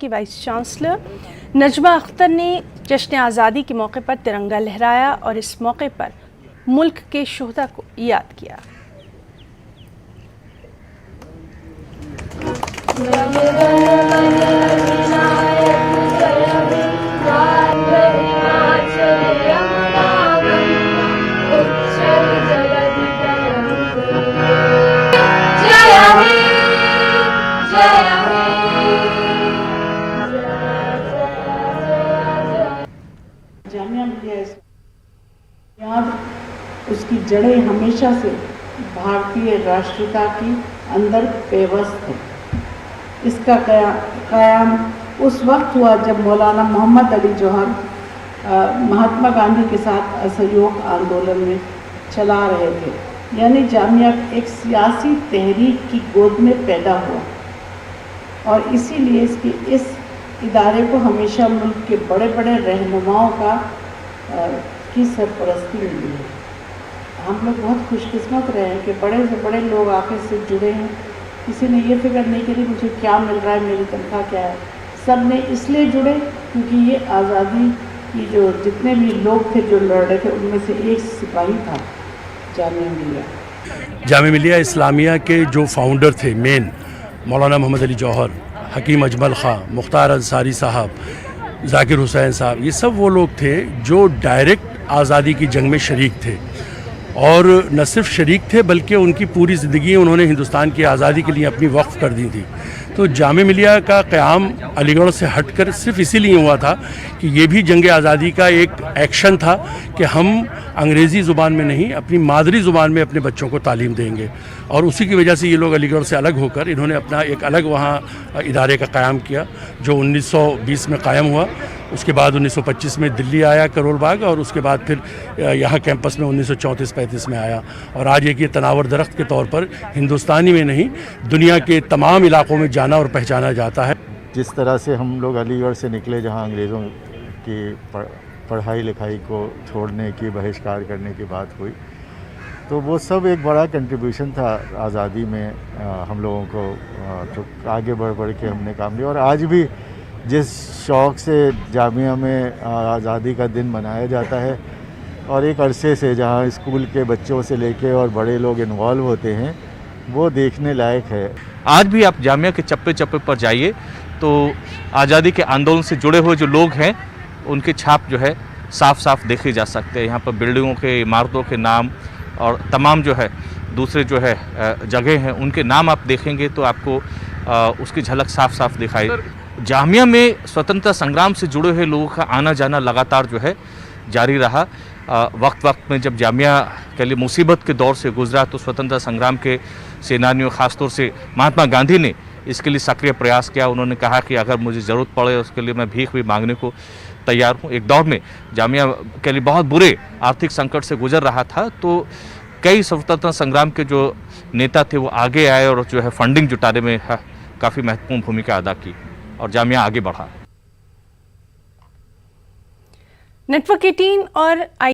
की vice chancellor Najma Akhtar ने जश्न आज़ादी के मौके पर तिरंगा लहराया और इस मौके पर मुल्क के शोहदा को याद किया। जामिया मिलिया याद उसकी जड़ें हमेशा से भारतीय राष्ट्रीयता की अंदर पेवस्त है। इसका क़याम उस वक्त हुआ जब मौलाना मोहम्मद अली जौहर महात्मा गांधी के साथ असहयोग आंदोलन में चला रहे थे। यानी जामिया एक सियासी तहरीक की गोद में पैदा हुआ और इसीलिए इसकी इस इदारे को हमेशा मुल्क के बड़े बड़े रहनुमाओं की सरपरस्ती मिली है। हम लोग बहुत खुशकिस्मत रहे हैं कि बड़े से बड़े लोग आके से जुड़े हैं। किसी ने ये फिक्र नहीं करी मुझे क्या मिल रहा है, मेरी तनख्वाह क्या है। सब ने इसलिए जुड़े क्योंकि ये आज़ादी की जो जितने भी लोग थे जो लड़ रहे थे उनमें से एक सिपाही था जामिया मिलिया। जामिया मिलिया इस्लामिया के जो फाउंडर थे मेन मौलाना मोहम्मद अली जौहर, हकीम अजमल ख़ां, मुख्तार अंसारी साहब, जाकिर हुसैन साहब, ये सब वो लोग थे जो डायरेक्ट आज़ादी की जंग में शरीक थे और न सिर्फ शरीक थे बल्कि उनकी पूरी ज़िंदगी उन्होंने हिंदुस्तान की आज़ादी के लिए अपनी वक्फ़ कर दी थी। तो जामिया मिलिया का क़याम अलीगढ़ से हटकर सिर्फ इसीलिए हुआ था कि ये भी जंग आज़ादी का एक एक्शन था कि हम अंग्रेज़ी ज़ुबान में नहीं अपनी मादरी ज़ुबान में अपने बच्चों को तालीम देंगे। और उसी की वजह से ये लोग अलीगढ़ से अलग होकर इन्होंने अपना एक अलग वहाँ इदारे का क़याम किया जो 1920 में कायम हुआ। उसके बाद 1925 में दिल्ली आया करोल बाग और उसके बाद फिर यहाँ कैंपस में 1934-35 में आया और आज एक ये तनावर दरख्त के तौर पर हिंदुस्तानी में नहीं दुनिया के तमाम इलाकों में जाना और पहचाना जाता है। जिस तरह से हम लोग अलीगढ़ से निकले जहाँ अंग्रेज़ों की पढ़ाई लिखाई को छोड़ने की बहिष्कार करने की बात हुई तो वो सब एक बड़ा कंट्रीब्यूशन था आज़ादी में हम लोगों को। तो आगे बढ़ के हमने काम लिया और आज भी जिस शौक़ से जामिया में आज़ादी का दिन मनाया जाता है और एक अरसे से जहाँ स्कूल के बच्चों से लेके और बड़े लोग इन्वॉल्व होते हैं वो देखने लायक है। आज भी आप जामिया के चप्पे चप्पे पर जाइए तो आज़ादी के आंदोलन से जुड़े हुए जो लोग हैं उनके छाप जो है साफ साफ देखे जा सकते हैं। यहाँ पर बिल्डिंगों के, इमारतों के नाम और तमाम जो है दूसरे जो है जगह हैं उनके नाम आप देखेंगे तो आपको उसकी झलक साफ साफ दिखाई। जामिया में स्वतंत्रता संग्राम से जुड़े हुए लोगों का आना जाना लगातार जो है जारी रहा। वक्त वक्त में जब जामिया के लिए मुसीबत के दौर से गुजरा तो स्वतंत्रता संग्राम के सेनानियों ख़ासतौर से महात्मा गांधी ने इसके लिए सक्रिय प्रयास किया। उन्होंने कहा कि अगर मुझे ज़रूरत पड़े उसके लिए मैं भीख भी मांगने को तैयार हूँ। एक दौर में जामिया के लिए बहुत बुरे आर्थिक संकट से गुजर रहा था तो कई स्वतंत्रता संग्राम के जो नेता थे वो आगे आए और जो है फंडिंग जुटाने में काफ़ी महत्वपूर्ण भूमिका अदा की और जामिया आगे बढ़ा। नेटवर्क 18 और